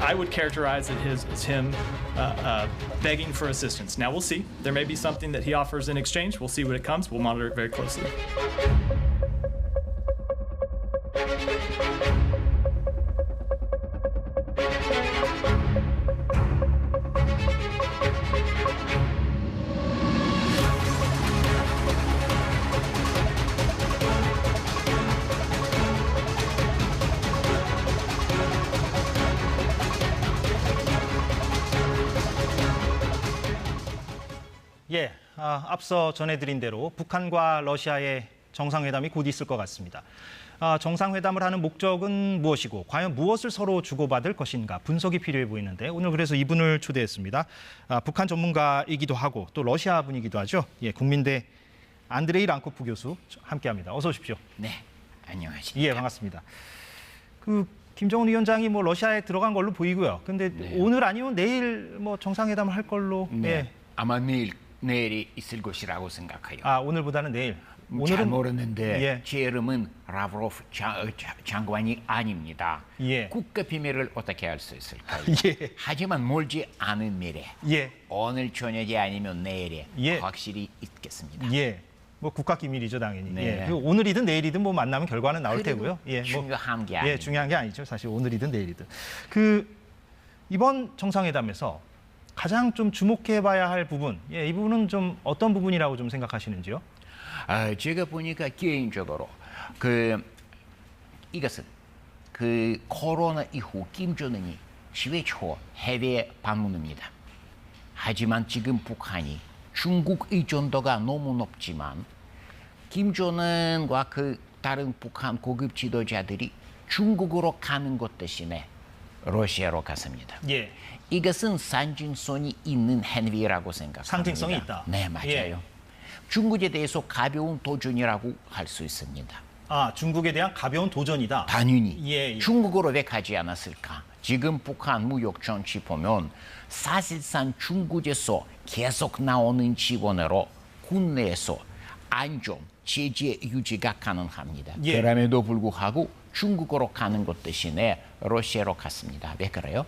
I would characterize it as him begging for assistance. Now we'll see. There may be something that he offers in exchange. We'll see when it comes. We'll monitor it very closely. 예, 앞서 전해드린 대로 북한과 러시아의 정상회담이 곧 있을 것 같습니다. 정상회담을 하는 목적은 무엇이고 과연 무엇을 서로 주고받을 것인가 분석이 필요해 보이는데 오늘 그래서 이분을 초대했습니다. 북한 전문가이기도 하고 또 러시아 분이기도 하죠. 예, 국민대 안드레이 랑코프 교수 함께합니다. 어서 오십시오. 네, 안녕하십니까. 예, 반갑습니다. 김정은 위원장이 뭐 러시아에 들어간 걸로 보이고요. 근데 네. 오늘 아니면 내일 뭐 정상회담을 할 걸로. 네, 예. 아마 내일이 있을 것이라고 생각해요. 오늘보다는 내일. 잘 모르는데 예. 제 이름은 라브로프 장관이 아닙니다. 예. 국가 비밀을 어떻게 알 수 있을까요? 예. 하지만 멀지 않은 미래, 예. 오늘 저녁이 아니면 내일에 예. 확실히 있겠습니다. 예. 뭐 국가 기밀이죠, 당연히. 네. 예. 그리고 오늘이든 내일이든 뭐 만나면 결과는 나올 테고요. 예. 중요한 게 아니에요. 예, 중요한 게 아니죠. 사실 오늘이든 내일이든. 이번 정상회담에서 가장 좀 주목해봐야 할 부분, 예, 이 부분은 좀 어떤 부분이라고 좀 생각하시는지요? 제가 보니까 개인적으로 이것은 코로나 이후 김정은이 10회 초 해외 방문입니다. 하지만 지금 북한이 중국 의존도가 너무 높지만 김정은과 다른 북한 고급 지도자들이 중국으로 가는 것 대신에 러시아로 갔습니다. 예. 이것은 상징성이 있는 행위라고 생각합니다. 상징성이 있다. 네, 맞아요. 예. 중국에 대해서 가벼운 도전이라고 할 수 있습니다. 중국에 대한 가벼운 도전이다. 당연히. 예. 중국으로 왜 가지 않았을까? 지금 북한 무역 정치 보면 사실상 중국에서 계속 나오는 지원으로 국내에서 안정, 제재 유지가 가능합니다. 예. 그럼에도 불구하고 중국으로 가는 것 대신에 러시아로 갔습니다. 왜 그래요?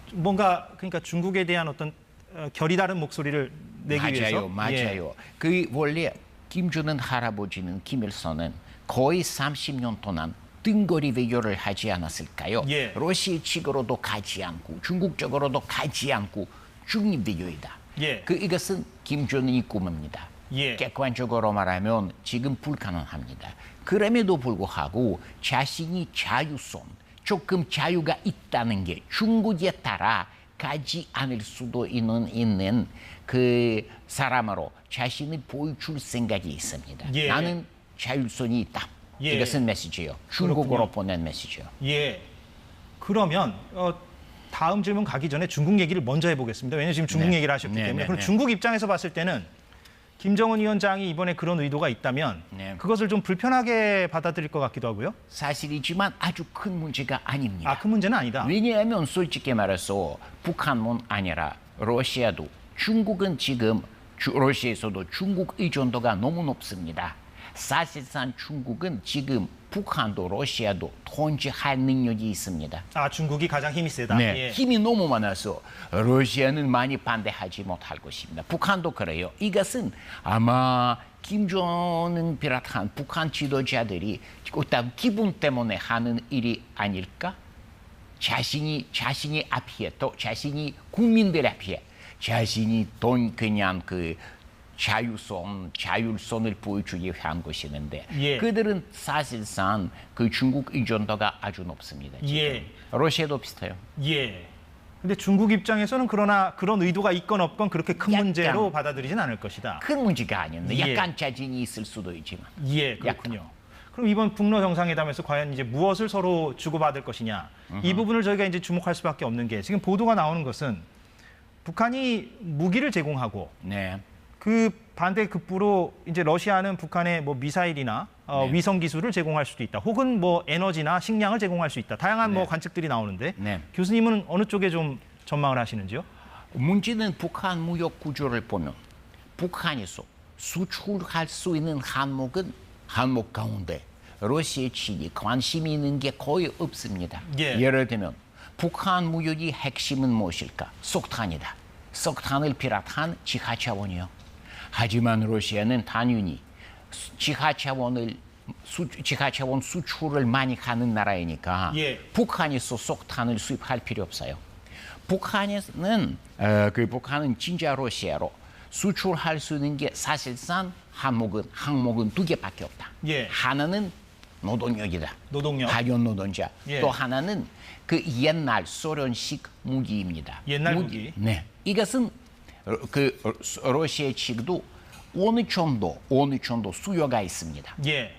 그러니까 중국에 대한 어떤 결이 다른 목소리를 내기 위해서. 맞아요. 원래 김정은 할아버지는 김일성은 거의 30년 동안 등거리 외교를 하지 않았을까요? 예. 러시아 측으로도 가지 않고 중국 쪽으로도 가지 않고 중립 외교이다. 예. 이것은 김정은이 꿈입니다. 예. 객관적으로 말하면 지금 불가능합니다. 그럼에도 불구하고 자신이 조금 자유가 있다는 게 중국에 따라 가지 않을 수도 있는 사람으로 자신을 보여줄 생각이 있습니다. 예. 나는 자율성이 있다. 예. 이것은 메시지요. 중국어로 그렇군요. 보낸 메시지요. 예. 그러면 다음 질문 가기 전에 중국 얘기를 먼저 해보겠습니다. 왜냐하면 지금 중국 네. 얘기를 하셨기 네, 때문에. 네, 그럼 네. 중국 입장에서 봤을 때는 김정은 위원장이 이번에 그런 의도가 있다면 네. 그것을 좀 불편하게 받아들일 것 같기도 하고요. 사실이지만 아주 큰 문제가 아닙니다. 그 문제는 아니다. 왜냐하면 솔직히 말해서 북한뿐 아니라 러시아도 중국은 지금 러시아에서도 중국 의존도가 너무 높습니다. 사실상 중국은 지금 북한도 러시아도 통제할 능력이 있습니다. 중국이 가장 힘이 세다. 네, 예. 힘이 너무 많아서 러시아는 많이 반대하지 못할 것입니다. 북한도 그래요. 이것은 아마 김정은 비롯한 북한 지도자들이 어떤 기분 때문에 하는 일이 아닐까? 자신이 앞에 또 자신이 국민들 앞에 자신이 그냥 자율성을 보여주기 위한 것이는데 예. 그들은 사실상 중국 의존도가 아주 높습니다. 지금. 예. 러시아도 비슷해요. 예. 근데 중국 입장에서는 그러나 그런 의도가 있건 없건 그렇게 큰 약간 문제로 받아들이진 않을 것이다. 큰 문제가 아닌데 예. 약간 자진이 있을 수도 있지만. 예, 그렇군요. 그럼 이번 북러 정상회담에서 과연 이제 무엇을 서로 주고받을 것이냐 이 부분을 저희가 이제 주목할 수밖에 없는 게 지금 보도가 나오는 것은 북한이 무기를 제공하고 네. 반대급부로 이제 러시아는 북한의 뭐 미사일이나 네. 위성 기술을 제공할 수도 있다. 혹은 뭐 에너지나 식량을 제공할 수 있다. 다양한 뭐 관측들이 나오는데 네. 교수님은 어느 쪽에 좀 전망을 하시는지요? 문제는 북한 무역 구조를 보면 북한에서 수출할 수 있는 항목 가운데 러시아 측이 관심이 있는 게 거의 없습니다. 예. 예를 들면 북한 무역의 핵심은 무엇일까? 석탄이다. 석탄을 비롯한 지하자원이요. 하지만 러시아는 당연히 지하자원 수출을 많이 하는 나라이니까 예. 북한에서 석탄을 수입할 필요 없어요. 북한은 진짜 러시아로 수출할 수 있는 게 사실상 항목은 두 개밖에 없다. 예. 하나는 노동력이다. 노동력. 파견 노동자. 예. 또 하나는 그 옛날 소련식 무기입니다. 옛날 무기. 네. 이것은 러시아 측도 어느 정도 수요가 있습니다. 예.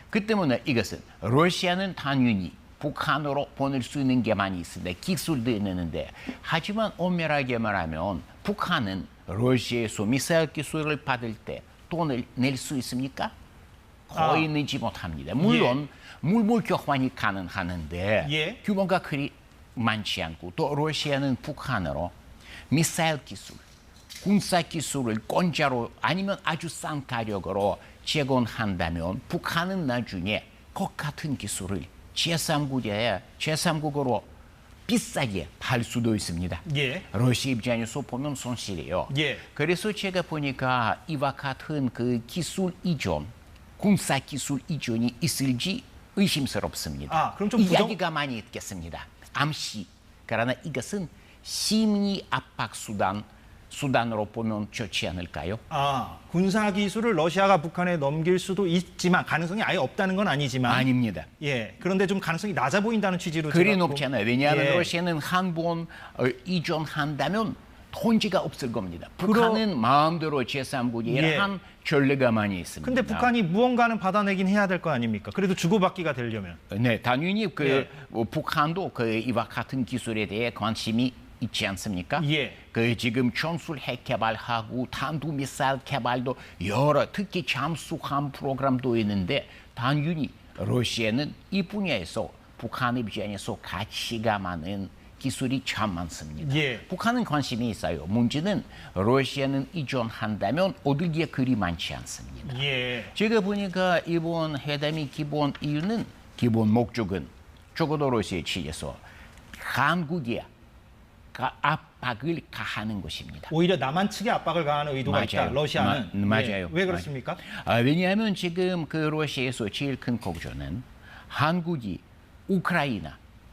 그 때문에 이것은 러시아는 당연히 북한으로 보낼 수 있는 게 많이 있습니다. 기술도 있는데 하지만 엄밀하게 말하면 북한은 러시아에서 미사일 기술을 받을 때 돈을 낼 수 있습니까? 거의 내지 못합니다. 물론 물물 교환이 가능하는데 예. 규모가 그리 많지 않고 또 러시아는 북한으로 미사일 기술, 군사 기술을 공짜로 아니면 아주 싼 가격으로 제공한다면 북한은 나중에 그 같은 기술을 제3국으로 비싸게 팔 수도 있습니다. 예. 러시아 입장에서 보면 손실이에요. 예. 그래서 제가 보니까 이와 같은 그 기술 이전, 군사 기술 이전이 있을지 의심스럽습니다. 그럼 좀 이야기가 많이 있겠습니다. 암시. 그러나 이것은 심리 압박 수단으로 보면 좋지 않을까요? 군사 기술을 러시아가 북한에 넘길 수도 있지만 가능성이 아예 없다는 건 아니지만 아닙니다. 예. 그런데 좀 가능성이 낮아 보인다는 취지로 그리 제가 높잖아요. 왜냐하면 예. 러시아는 한 번 이전한다면 돈지가 없을 겁니다. 북한은 마음대로 제3국에 예. 한 전례가 많이 있습니다. 근데 북한이 무언가는 받아내긴 해야 될 거 아닙니까? 그래도 주고받기가 되려면. 네, 당연히 예. 북한도 이와 같은 기술에 대해 관심이 있지 않습니까? 예. 지금 전술 핵 개발하고 탄도 미사일 개발도 특히 잠수함 프로그램도 있는데 당연히 러시아는 이 분야에서 북한 입장에서 가치가 많은 기술이 참 많습니다. 예. 북한은 관심이 있어요. 문제는 러시아는 이전한다면 얻을 게 그리 많지 않습니다. 예. 제가 보니까 이번 회담의 기본 목적은 적어도 러시아 측에서 한국에 압박을 가하는 것입니다. 오히려 남한 측에 압박을 가하는 의도가 있다. 러시아는. 맞아요. 예. 왜 그렇습니까? 왜냐하면 지금 러시아에서 제일 큰 걱정은 한국이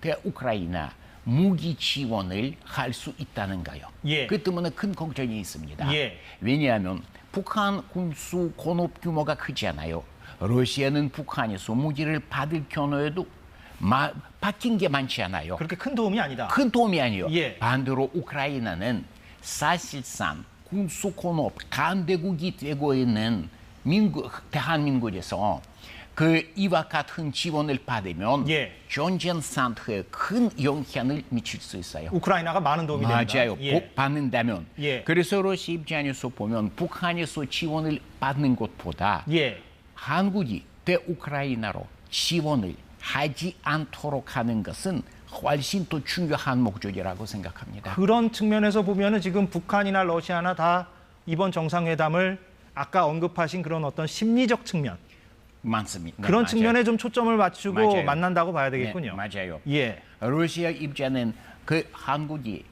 대우크라이나 무기 지원을 할 수 있다는가요? 예. 그 때문에 큰 걱정이 있습니다. 예. 왜냐하면 북한 군수 공업 규모가 크잖아요. 러시아는 북한에서 무기를 받을 경우에도 바뀐 게 많지 않아요. 그렇게 큰 도움이 아니다. 큰 도움이 아니에요. 예. 반대로 우크라이나는 사실상 군수 공업 강대국이 되고 있는 대한민국에서 이와 같은 지원을 받으면 예. 전쟁 상태에 큰 영향을 미칠 수 있어요. 우크라이나가 많은 도움이 된다. 맞아요. 예. 받는다면. 예. 그래서 러시아 입장에서 보면 북한에서 지원을 받는 것보다 예. 한국이 대우크라이나로 지원을 하지 않도록 하는 것은 훨씬 더 중요한 목적이라고 생각합니다. 그런 측면에서 보면은 지금 북한이나 러시아나 다 이번 정상회담을 아까 언급하신 그런 어떤 심리적 측면 많습니다. 네, 그런 맞아요. 측면에 좀 초점을 맞추고 맞아요. 만난다고 봐야 되겠군요. 네, 맞아요. 예. 러시아 입장은 한국이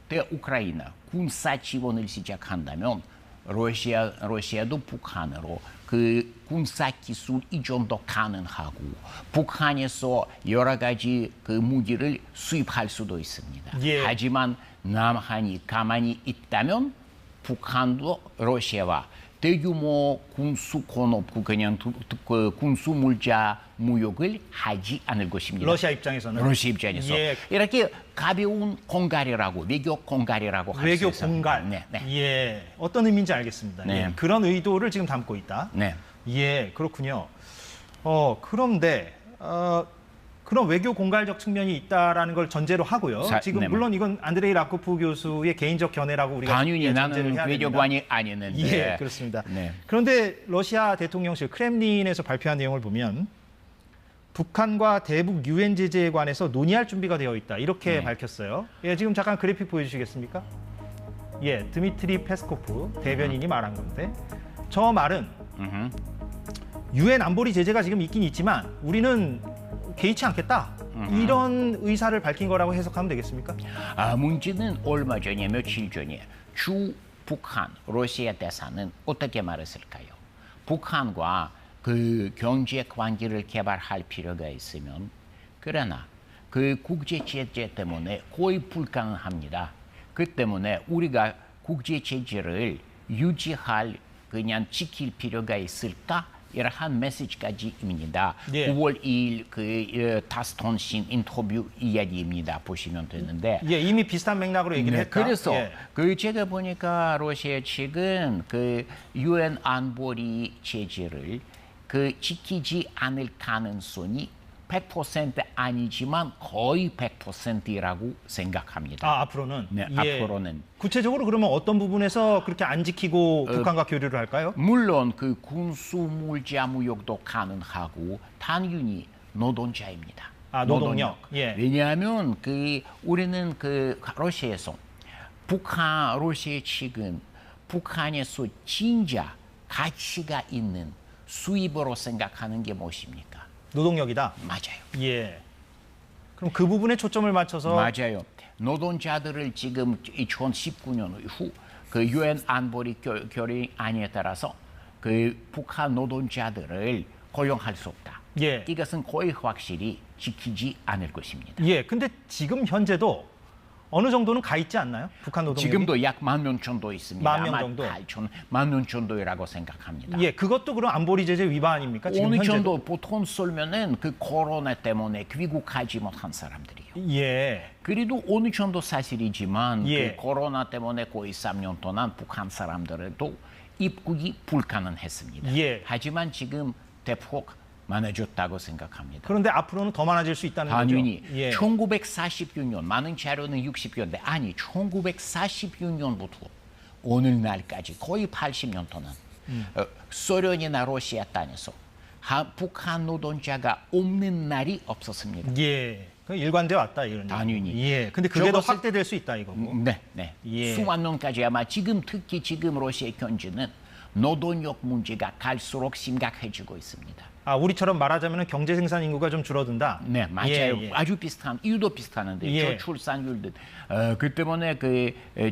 대우크라이나 군사 지원을 시작한다면 러시아도 북한으로 군사 기술 이전도 가능하고 북한에서 여러 가지 무기를 수입할 수도 있습니다. 예. 하지만 남한이 가만히 있다면 북한도 러시아와 대규모 군수 공업국 그냥 군수 물자 무역을 하지 않을 것입니다. 러시아 입장에서는. 러시아 입장에서 예. 이렇게 가벼운 공갈이라고 외교 공갈이라고 할 수 외교 있어요. 공갈. 네, 네. 예. 어떤 의미인지 알겠습니다. 네. 예. 그런 의도를 지금 담고 있다. 네. 예, 그렇군요. 그런데 그런 외교 공갈적 측면이 있다라는 걸 전제로 하고요. 지금 네, 물론 이건 안드레이 라코프 교수의 개인적 견해라고 우리가 당연히 전제를 나는 해야 됩니다. 외교관이 아니는데. 예, 그렇습니다. 네. 그런데 러시아 대통령실 크렘린에서 발표한 내용을 보면 북한과 대북 유엔 제재에 관해서 논의할 준비가 되어 있다. 이렇게 네. 밝혔어요. 예, 지금 잠깐 그래픽 보여주시겠습니까? 예, 드미트리 페스코프 대변인이 말한 건데 저 말은 유엔 안보리 제재가 지금 있긴 있지만 우리는 개의치 않겠다. 이런 의사를 밝힌 거라고 해석하면 되겠습니까? 문제는 얼마 전에 며칠 전에 주 북한 러시아 대사는 어떻게 말했을까요? 북한과 그 경제 관계를 개발할 필요가 있으면 그러나 그 국제 제재 때문에 거의 불가능합니다. 그 때문에 우리가 국제 제재를 유지할 그냥 지킬 필요가 있을까? 이러한 메시지까지입니다. 예. 9월 2일 그 타스통신 인터뷰 이야기입니다. 보시면 되는데 예, 이미 비슷한 맥락으로 얘기를 했다. 그래서 예. 그 제가 보니까 러시아 측은 그 유엔 안보리 제재를 그 지키지 않을 가능성이 100% 아니지만 거의 100%라고 생각합니다. 앞으로는? 네, 예. 앞으로는. 구체적으로 그러면 어떤 부분에서 그렇게 안 지키고 북한과 교류를 할까요? 물론 그 군수 물자 무역도 가능하고 당연히 노동자입니다. 노동력. 예. 왜냐하면 그 우리는 그 러시아에서 러시아 측은 북한에서 진짜 가치가 있는 수입으로 생각하는 게 무엇입니까? 노동력이다. 맞아요. 예. 그럼 그 부분에 초점을 맞춰서 맞아요. 노동자들을 지금 2019년 이후 그 유엔 안보리 결의안에 따라서 그 북한 노동자들을 고용할 수 없다. 예. 이것은 거의 확실히 지키지 않을 것입니다. 예. 근데 지금 현재도 어느 정도는 가 있지 않나요? 북한 노동력이? 지금도 약 10,000명 정도 있습니다. 10,000명 아마 정도? 10,000명 정도라고 생각합니다. 예, 그것도 그럼 안보리 제재 위반입니까? 지금 어느 현재도? 정도 보통 썰면은 그 코로나 때문에 귀국하지 못한 사람들이요. 예. 그래도 어느 정도 사실이지만 예. 그 코로나 때문에 거의 3년 동안 북한 사람들도 입국이 불가능했습니다. 예. 하지만 지금 대폭 많아졌다고 생각합니다. 그런데 앞으로는 더 많아질 수 있다는 당연히 거죠? 예. 1946년 많은 자료는 60년대 아니 1946년부터 오늘날까지 거의 80년 동안 소련이나 러시아 땅에서 북한 노동자가 없는 날이 없었습니다. 예. 그 일관돼 왔다 이런. 당연히. 얘기죠. 예. 근데 그게 더 저것을- 확대될 수 있다 이거고. 네, 네. 예. 수만 명까지 아마 특히 지금 러시아 경제는 노동력 문제가 갈수록 심각해지고 있습니다. 우리처럼 말하자면 경제 생산 인구가 좀 줄어든다. 네, 맞아요. 예, 예. 아주 비슷한 이유도 비슷하는데 예. 저출산율도 그 때문에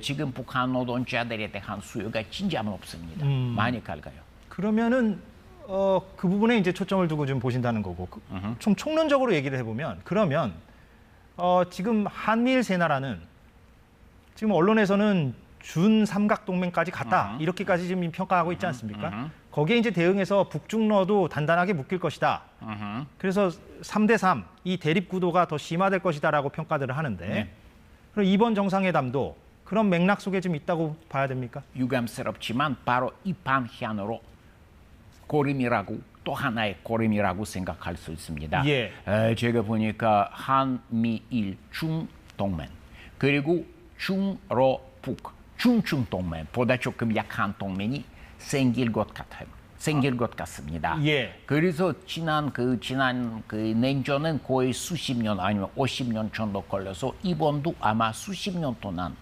지금 북한 노동자들에 대한 수요가 진짜 없습니다. 많이 갈가요. 그러면은 그 부분에 이제 초점을 두고 좀 보신다는 거고. 좀 총론적으로 얘기를 해보면 그러면 지금 한미일 세 나라는 지금 언론에서는 준 삼각동맹까지 갔다 이렇게까지 지금 평가하고 있지 않습니까? 거기에 이제 대응해서 북중러도 단단하게 묶일 것이다. 그래서 3대3 이 대립 구도가 더 심화될 것이다라고 평가들을 하는데 네. 그럼 이번 정상회담도 그런 맥락 속에 좀 있다고 봐야 됩니까? 유감스럽지만 바로 이 방향으로 고림이라고 또 하나의 고림이라고 생각할 수 있습니다. 예. 제가 보니까 한미일 중동맹 그리고 중러북 중중동맹보다 조금 약한 동맹이 생길 것 같아요. 생길 것 같습니다. 예. 그래서 지난 냉전은 거의 수십 년 아니면 50년 정도 걸려서 이번도 아마 수십 년 동안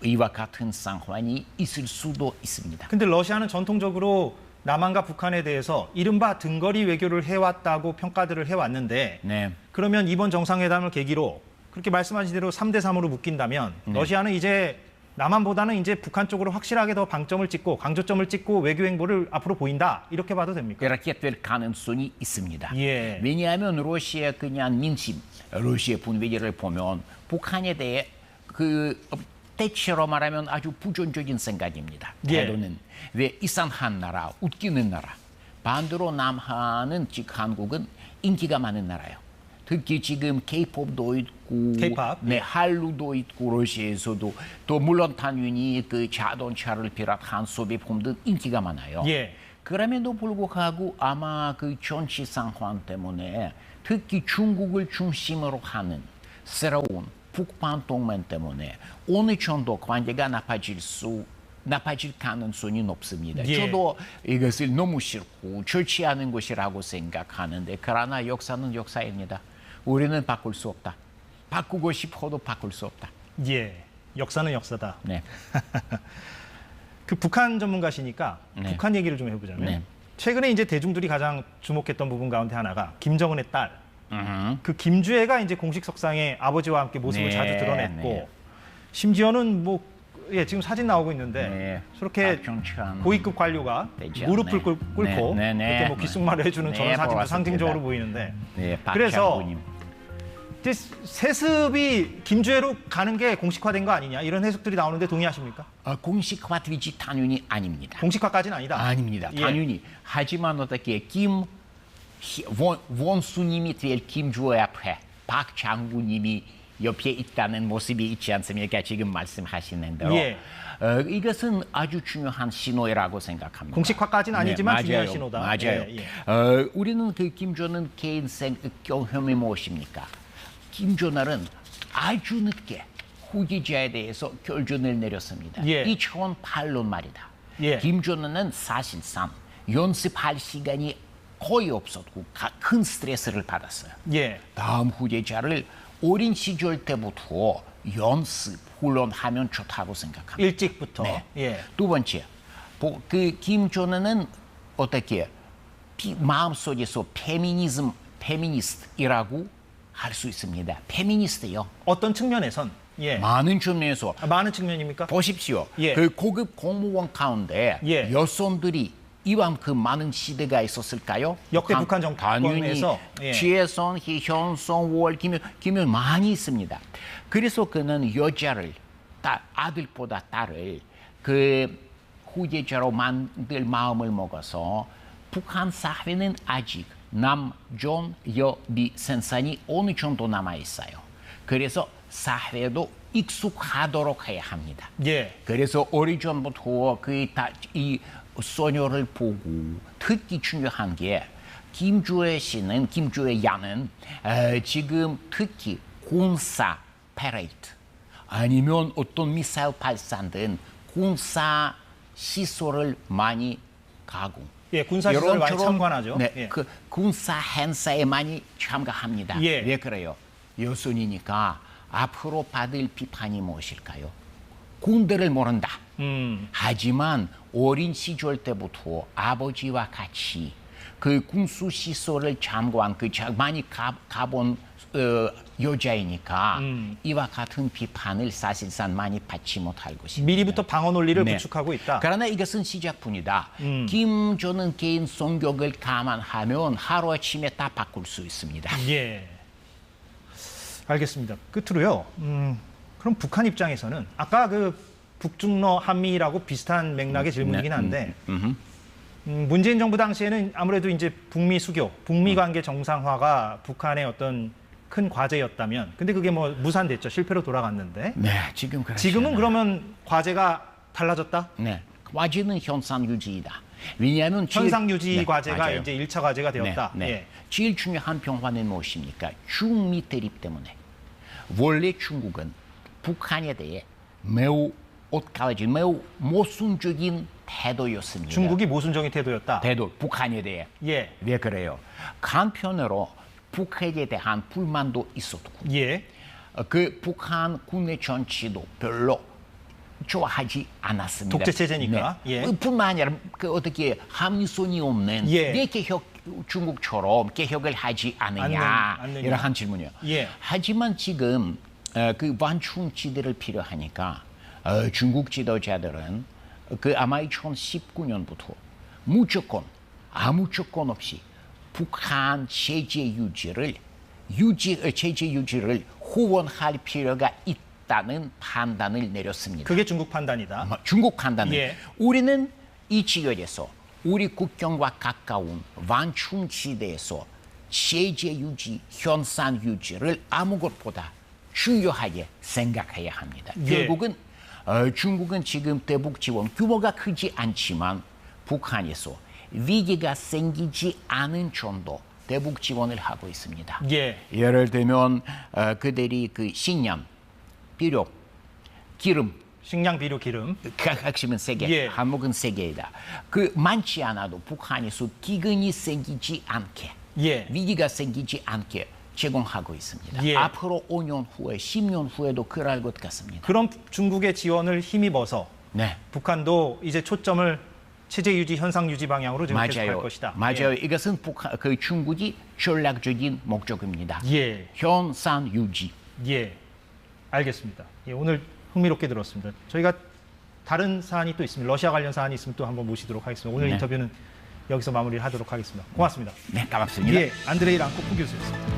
이와 같은 상황이 있을 수도 있습니다. 근데 러시아는 전통적으로 남한과 북한에 대해서 이른바 등거리 외교를 해왔다고 평가들을 해왔는데 네. 그러면 이번 정상회담을 계기로 그렇게 말씀하신 대로 3대3으로 묶인다면 러시아는 이제 남한보다는 이제 북한 쪽으로 확실하게 더 방점을 찍고 강조점을 찍고 외교 행보를 앞으로 보인다 이렇게 봐도 됩니까? 이렇게 될 가능성이 있습니다. 예. 왜냐하면 러시아 그냥 민심, 러시아 분위기를 보면 북한에 대해 대체로 말하면 아주 부정적인 생각입니다. 예. 태도는 왜 이상한 나라, 웃기는 나라. 반대로 남한은 즉 한국은 인기가 많은 나라예요. 특히 지금 K-팝도 있고, K-pop? 네, 한류도 있고 러시아에서도 또 물론 당연히 그 자동차를 비롯한 소비품도 인기가 많아요. 예. 그럼에도 불구하고 아마 그 정치 상황 때문에 특히 중국을 중심으로 하는 새로운 북한 동맹 때문에 어느 정도 관계가 나빠질 가능성이 높습니다. 예. 저도 이것을 너무 싫고 좋지 않은 것이라고 생각하는데 그러나 역사는 역사입니다. 우리는 바꿀 수 없다. 바꾸고 싶어도 바꿀 수 없다. 예. 역사는 역사다. 네. 그 북한 전문가시니까 네. 북한 얘기를 좀 해보자면 네. 최근에 이제 대중들이 가장 주목했던 부분 가운데 하나가 김정은의 딸 그 김주애가 이제 공식석상에 아버지와 함께 모습을 네, 자주 드러냈고 네. 심지어는 뭐 지금 사진 나오고 있는데 네. 저렇게 박종천 고위급 관료가 되죠. 무릎을 네. 꿇고 네, 네, 이렇게 뭐 네. 귓속말을 해주는 저런 네, 사진도 보았습니다. 상징적으로 보이는데 네, 그래서 박장군님. 이제 세습이 김주애로 가는 게 공식화된 거 아니냐 이런 해석들이 나오는데 동의하십니까? 공식화되지 당연히 아닙니다. 공식화까지는 아니다. 아닙니다. 예. 당연히. 하지만 어떻게 원수님이 될 김주애 앞에 박 장군님이 옆에 있다는 모습이 있지 않습니까? 지금 말씀하시는 대로. 예. 이것은 아주 중요한 신호라고 생각합니다. 공식화까지는 아니지만 중요한 신호다. 맞아요. 예, 예. 우리는 그 김정은 개인생 경험이 무엇입니까? 김정은은 아주 늦게 후계자에 대해서 결정을 내렸습니다. 예. 2008년 말이다. 예. 김정은은 사실상 연습할 시간이 거의 없었고 큰 스트레스를 받았어요. 예. 다음 후계자를 어린 시절 때부터 연습, 훈련하면 좋다고 생각합니다. 일찍부터. 네. 예. 두 번째, 그 김정은은 어떻게 마음속에서 페미니스트이라고 할 수 있습니다. 페미니스트요. 어떤 측면에선 예. 많은 측면에서 많은 측면입니까? 보십시오. 예. 그 고급 공무원 가운데 예. 여성들이 이왕 그 많은 시대가 있었을까요? 역대 북한 당연히 정권에서 예. 최선, 희현성, 월, 김일 많이 있습니다. 그래서 그는 여자를 아들보다 딸을 그 후계자로 만들 마음을 먹어서 북한 사회는 아직 남존 여비 생산이 어느 정도 남아 있어요. 그래서 사회도 익숙하도록 해야 합니다. 예. 그래서 오래전부터 이 소녀를 보고 특히 중요한 게 김주애 야는 지금 특히 군사 패레이드 아니면 어떤 미사일 발사 등 군사 시설을 많이 가고 예, 군사 시설을 많이 이런저런, 참관하죠. 네, 예. 그 군사 행사에 많이 참가합니다. 예. 왜 그래요? 여성이니까 앞으로 받을 비판이 무엇일까요? 군대를 모른다. 하지만 어린 시절 때부터 아버지와 같이 그 군수 시설을 참고한 많이 가본 여자이니까 이와 같은 비판을 사실상 많이 받지 못할 것입니다. 미리부터 방어 논리를 네. 구축하고 있다. 그러나 이것은 시작뿐이다. 김정은 개인 성격을 감안하면 하루아침에 다 바꿀 수 있습니다. 예. 알겠습니다. 끝으로요. 그럼 북한 입장에서는 아까 그 북중러 한미라고 비슷한 맥락의 질문이긴 한데 문재인 정부 당시에는 아무래도 이제 북미 수교, 북미 관계 정상화가 북한의 어떤 큰 과제였다면 근데 그게 뭐 무산됐죠. 실패로 돌아갔는데 네, 지금 그렇죠. 지금은 그러면 과제가 달라졌다? 네, 과제는 현상 유지이다. 왜냐하면 현상 유지 네, 과제가 맞아요. 이제 1차 과제가 되었다. 네, 네. 예. 제일 중요한 변화는 무엇입니까? 중미 대립 때문에. 원래 중국은 북한에 대해 매우 모순적인 태도였습니다. 중국이 모순적인 태도였다. 북한에 대해. 예. 왜 그래요? 한편으로 북핵에 대한 불만도 있었고 예. 그 북한 국내 정치도 별로 좋아하지 않았습니다. 독재 체제니까. 네. 예. 뿐만 아니라 그 어떻게 합리성이 없는 예. 왜 중국처럼 개혁을 하지 않느냐 않느냐. 이러한 질문이요. 예. 하지만 지금 그 완충지대를 필요하니까 중국 지도자들은 아마 2019년부터 무조건 아무 조건 없이 북한 체제 유지를 후원할 필요가 있다는 판단을 내렸습니다. 그게 중국 판단이다. 중국 판단은 예. 우리는 이 지역에서 우리 국경과 가까운 완충지대에서 체제 유지, 현상 유지를 아무 것보다 중요하게 생각해야 합니다. 예. 결국은 중국은 지금 대북 지원 규모가 크지 않지만 북한에서 위기가 생기지 않은 정도 대북 지원을 하고 있습니다. 예. 예를 들면 그들이 그 식량, 비료, 기름, 식량, 비료, 기름. 핵심은 세 개, 예. 항목은 세 개이다. 그 많지 않아도 북한에서 기근이 생기지 않게, 예. 위기가 생기지 않게 제공하고 있습니다. 예. 앞으로 5년 후에, 10년 후에도 그럴 것 같습니다. 그런 중국의 지원을 힘입어서 네, 북한도 이제 초점을 체제 유지, 현상 유지 방향으로 지금 계속할 맞아요. 것이다. 맞아요. 예. 이것은 그 중국이 전략적인 목적입니다. 예. 현상 유지. 예. 알겠습니다. 예, 오늘 흥미롭게 들었습니다. 저희가 다른 사안이 또 있습니다. 러시아 관련 사안이 있으면 또 한번 모시도록 하겠습니다. 오늘 네. 인터뷰는 여기서 마무리를 하도록 하겠습니다. 고맙습니다. 네, 고맙습니다. 예, 안드레이 랑코프 교수였습니다.